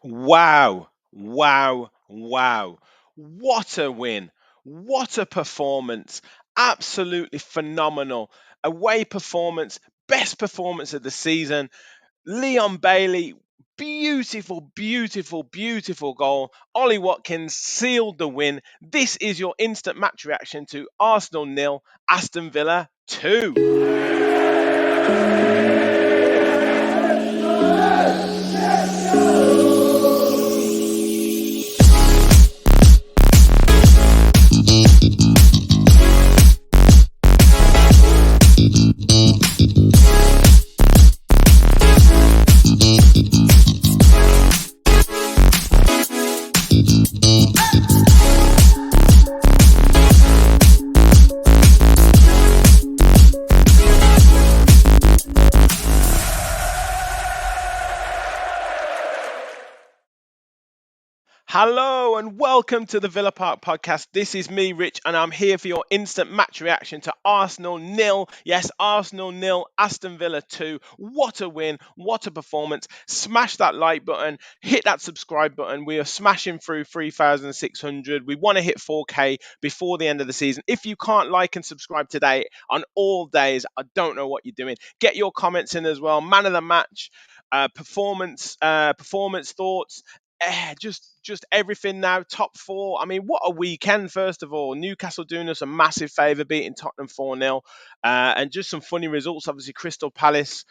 Wow, wow, wow. What a win. What a performance. Absolutely phenomenal. Away performance, best performance of the season. Leon Bailey, beautiful, beautiful, beautiful goal. Ollie Watkins sealed the win. This is your instant match reaction to Arsenal nil, Aston Villa 2. Hello and welcome to the Villa Park podcast. This is me, Rich, and I'm here for your instant match reaction to Arsenal nil. Yes, Arsenal nil, Aston Villa 2. What a win, what a performance. Smash that like button, hit that subscribe button. We are smashing through 3,600. We want to hit 4K before the end of the season. If you can't like and subscribe today on all days, I don't know what you're doing. Get your comments in as well. Man of the match, performance thoughts, just everything now. Top four. I mean, what a weekend! First of all, Newcastle doing us a massive favour, beating Tottenham 4-0, and just some funny results. Obviously, Crystal Palace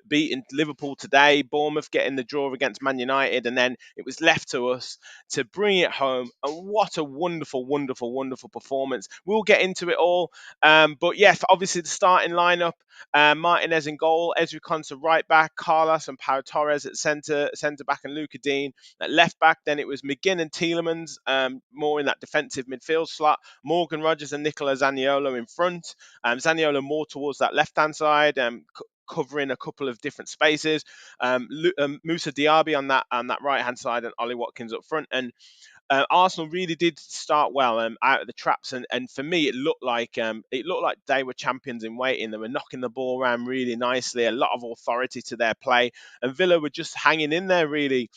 beating Liverpool today. Bournemouth getting the draw against Man United, and then it was left to us to bring it home. And what a wonderful, wonderful, wonderful performance! We'll get into it all, but yes, obviously the starting lineup. Martinez in goal, Ezri Konsa right back, Carlos and Pau Torres at centre back, and Luca Dean at left back. Then it was McGinn and Tielemans, more in that defensive midfield slot. Morgan Rogers and Nicola Zaniolo in front. Zaniolo more towards that left hand side, covering a couple of different spaces. Musa Diaby on that right hand side, and Ollie Watkins up front. And Arsenal really did start well out of the traps, and for me, it looked like they were champions in waiting. They were knocking the ball around really nicely, a lot of authority to their play, and Villa were just hanging in there really.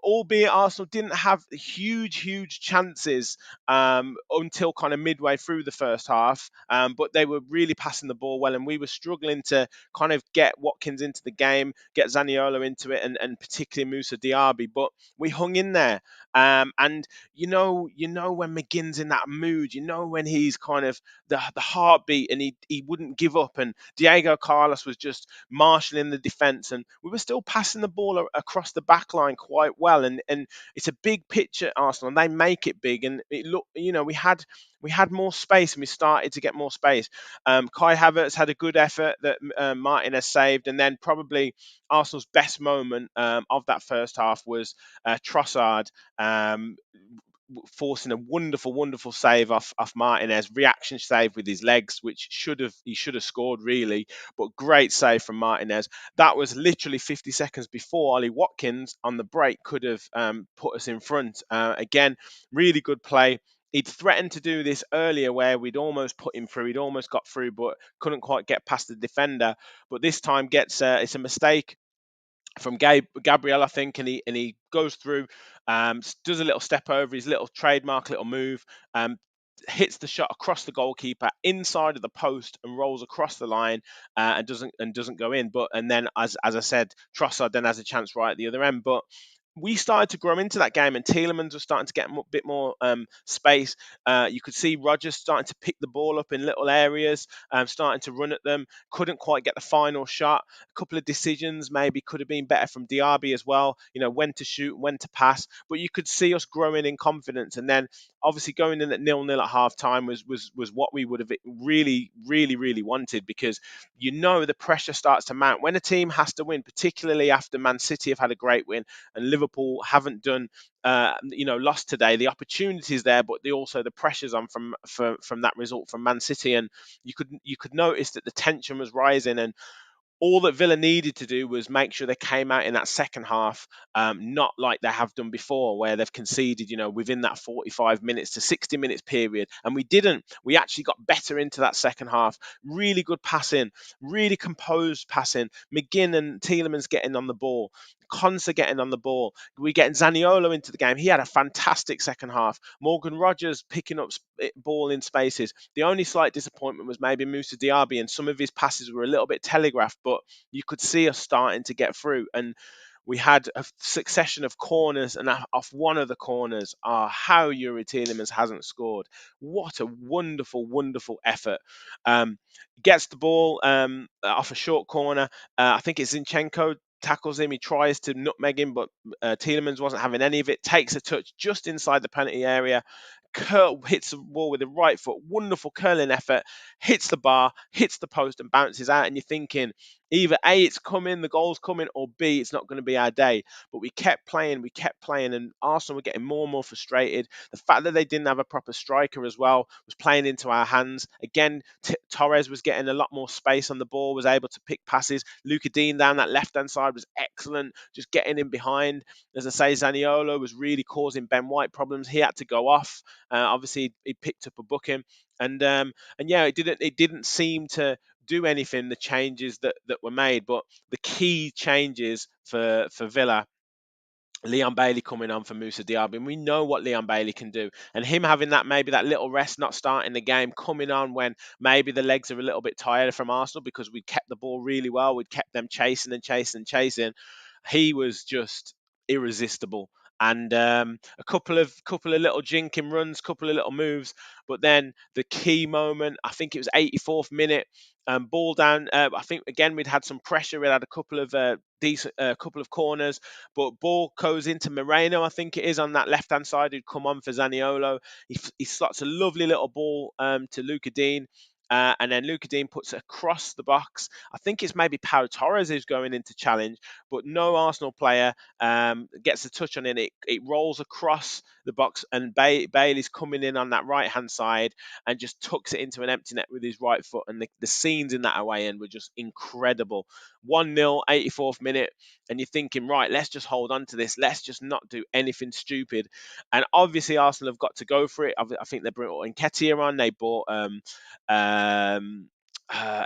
Albeit Arsenal didn't have huge chances until kind of midway through the first half, but they were really passing the ball well, and we were struggling to kind of get Watkins into the game, get Zaniolo into it, and particularly Musa Diaby. But we hung in there. And you know when McGinn's in that mood, you know when he's kind of the heartbeat, and he wouldn't give up. And Diego Carlos was just marshalling the defense, and we were still passing the ball across the back line quite well. And it's a big pitch at Arsenal, and they make it big. And it looked, we had more space, and we started to get more space. Kai Havertz had a good effort that Martinez saved, and then probably Arsenal's best moment of that first half was Trossard um, forcing a wonderful, wonderful save off Martinez, reaction save with his legs, which he should have scored really, but great save from Martinez. That was literally 50 seconds before Ollie Watkins on the break could have put us in front. Again, really good play. He'd threatened to do this earlier where we'd almost put him through. He'd almost got through, but couldn't quite get past the defender. But this time it's a mistake from Gabriel, I think, and he goes through, does a little step over his little trademark little move, um, hits the shot across the goalkeeper inside of the post and rolls across the line, and doesn't go in. But and then as I said, Trossard then has a chance right at the other end, but. We started to grow into that game, and Tielemans was starting to get a bit more space. You could see Rogers starting to pick the ball up in little areas, starting to run at them. Couldn't quite get the final shot. A couple of decisions maybe could have been better from Diaby as well. When to shoot, when to pass. But you could see us growing in confidence, and then obviously going in at 0-0 at half time was what we would have really wanted, because the pressure starts to mount when a team has to win, particularly after Man City have had a great win and Liverpool haven't done. Lost today. The opportunities there, but the pressures on from that result from Man City, and you could notice that the tension was rising, and all that Villa needed to do was make sure they came out in that second half, not like they have done before, where they've conceded, within that 45 minutes to 60 minutes period. And we didn't. We actually got better into that second half. Really good passing, really composed passing. McGinn and Tielemans getting on the ball, Konsa getting on the ball. We getting Zaniolo into the game. He had a fantastic second half. Morgan Rogers picking up ball in spaces. The only slight disappointment was maybe Moussa Diaby, and some of his passes were a little bit telegraphed, but you could see us starting to get through. And we had a succession of corners, and off one of the corners, how Yuri Tielemans hasn't scored. What a wonderful, wonderful effort. Um, Gets the ball off a short corner. I think it's Zinchenko tackles him. He tries to nutmeg him, but Tielemans wasn't having any of it. Takes a touch just inside the penalty area. Hits the ball with the right foot. Wonderful curling effort. Hits the bar, hits the post, and bounces out. And you're thinking, either A, it's coming, the goal's coming, or B, it's not going to be our day. But we kept playing, and Arsenal were getting more and more frustrated. The fact that they didn't have a proper striker as well was playing into our hands. Again, Torres was getting a lot more space on the ball, was able to pick passes. Luca Dean down that left-hand side was excellent, just getting in behind. As I say, Zaniolo was really causing Ben White problems. He had to go off. Obviously, he picked up a booking. And yeah, it didn't seem to do anything, the changes that were made. But the key changes for Villa, Leon Bailey coming on for Moussa Diaby, and we know what Leon Bailey can do. And him having that, maybe that little rest, not starting the game, coming on when maybe the legs are a little bit tired from Arsenal because we'd kept the ball really well, we'd kept them chasing and chasing and chasing. He was just irresistible. And a couple of little jinking runs, couple of little moves, but then the key moment, I think it was 84th minute, ball down. I think again we'd had some pressure. We had a couple of decent, couple of corners, but ball goes into Moreno, I think it is, on that left hand side, who'd come on for Zaniolo. He slots a lovely little ball to Luca Dean. And then Luca Dean puts it across the box. I think it's maybe Pau Torres who's going into challenge, but no Arsenal player gets a touch on it. It rolls across the box, and Bailey's coming in on that right hand side and just tucks it into an empty net with his right foot. And the scenes in that away end were just incredible. 1-0, 84th minute, and you're thinking, right, let's just hold on to this. Let's just not do anything stupid. And obviously, Arsenal have got to go for it. I think they brought Nketiah on. They bought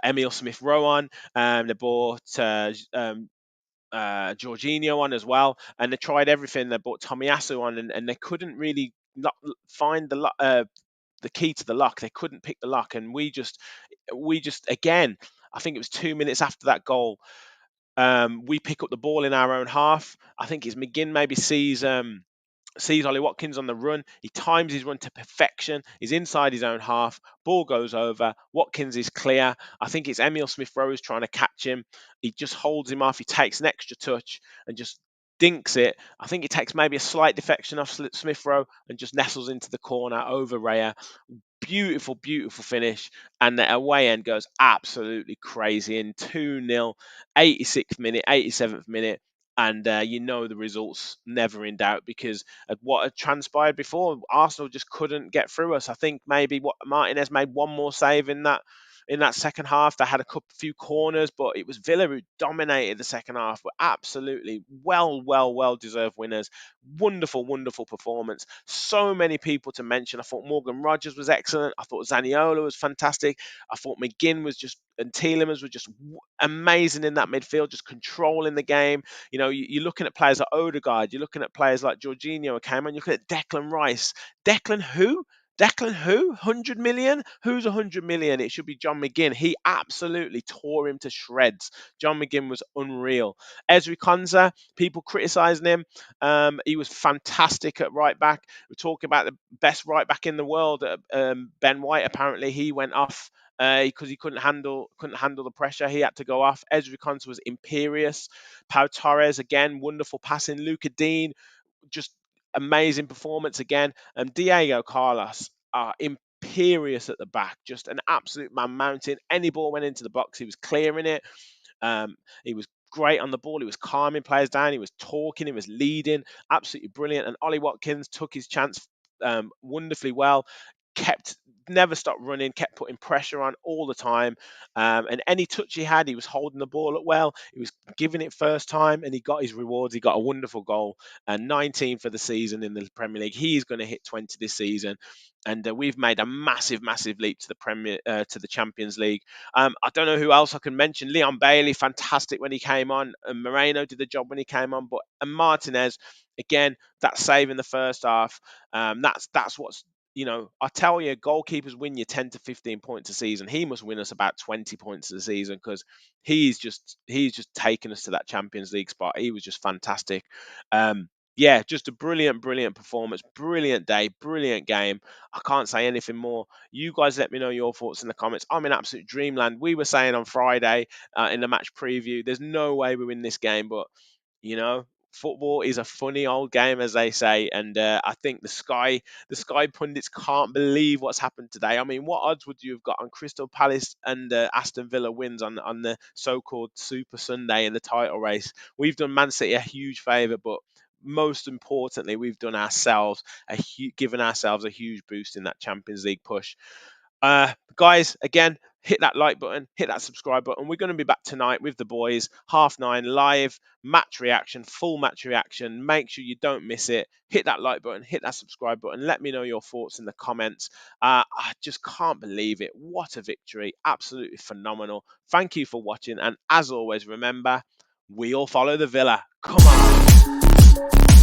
Emil Smith Rowe on. They bought Jorginho on as well, and they tried everything. They brought Tomiyasu on, and they couldn't really find the key to the lock. They couldn't pick the lock, and we just again, I think it was 2 minutes after that goal, we pick up the ball in our own half. I think it's McGinn maybe sees Ollie Watkins on the run. He times his run to perfection. He's inside his own half. Ball goes over. Watkins is clear. I think it's Emil Smith Rowe who's trying to catch him. He just holds him off. He takes an extra touch and just dinks it. I think it takes maybe a slight deflection off Smith Rowe and just nestles into the corner over Raya. Beautiful, beautiful finish. And the away end goes absolutely crazy in 2-0, 86th minute, 87th minute. And the results never in doubt, because of what had transpired before. Arsenal just couldn't get through us. I think maybe what Martinez made one more save in that second half. They had a few corners, but it was Villa who dominated the second half. Were absolutely well deserved winners. Wonderful, wonderful performance. So many people to mention. I thought Morgan Rogers was excellent. I thought Zaniolo was fantastic. I thought McGinn and Tielemans were just amazing in that midfield, just controlling the game. You're looking at players like Odegaard, you're looking at players like Jorginho who came on, you're looking at Declan Rice. Declan who? Declan who? 100 million? Who's 100 million? It should be John McGinn. He absolutely tore him to shreds. John McGinn was unreal. Ezri Konsa, people criticising him. He was fantastic at right back. We're talking about the best right back in the world. Ben White, apparently, he went off because he couldn't handle the pressure. He had to go off. Ezri Konsa was imperious. Pau Torres, again, wonderful passing. Luca Dean, just amazing performance again. Diego Carlos, imperious at the back, just an absolute man mountain. Any ball went into the box, he was clearing it. He was great on the ball. He was calming players down. He was talking. He was leading. Absolutely brilliant. And Ollie Watkins took his chance wonderfully well. Kept never stopped running, kept putting pressure on all the time. And any touch he had, he was holding the ball up well. He was giving it first time, and he got his rewards. He got a wonderful goal, and 19 for the season in the Premier League. He's going to hit 20 this season, and we've made a massive, massive leap to the to the Champions League. I don't know who else I can mention. Leon Bailey, fantastic when he came on, and Moreno did the job when he came on. But and Martinez, again, that save in the first half. That's what's I tell you, goalkeepers win you 10 to 15 points a season. He must win us about 20 points a season because he's just taken us to that Champions League spot. He was just fantastic. Yeah, just a brilliant, brilliant performance, brilliant day, brilliant game. I can't say anything more. You guys let me know your thoughts in the comments. I'm in absolute dreamland. We were saying on Friday in the match preview, there's no way we win this game, but you know, football is a funny old game, as they say, and I think the Sky pundits can't believe what's happened today. I mean, what odds would you have got on Crystal Palace and Aston Villa wins on the so-called Super Sunday in the title race? We've done Man City a huge favour, but most importantly, we've done ourselves given ourselves a huge boost in that Champions League push. Guys, again, hit that like button, hit that subscribe button. We're going to be back tonight with the boys, 9:30 live match reaction, full match reaction. Make sure you don't miss it. Hit that like button, hit that subscribe button. Let me know your thoughts in the comments. I just can't believe it. What a victory! Absolutely phenomenal. Thank you for watching, and as always, remember, we all follow the Villa. Come on.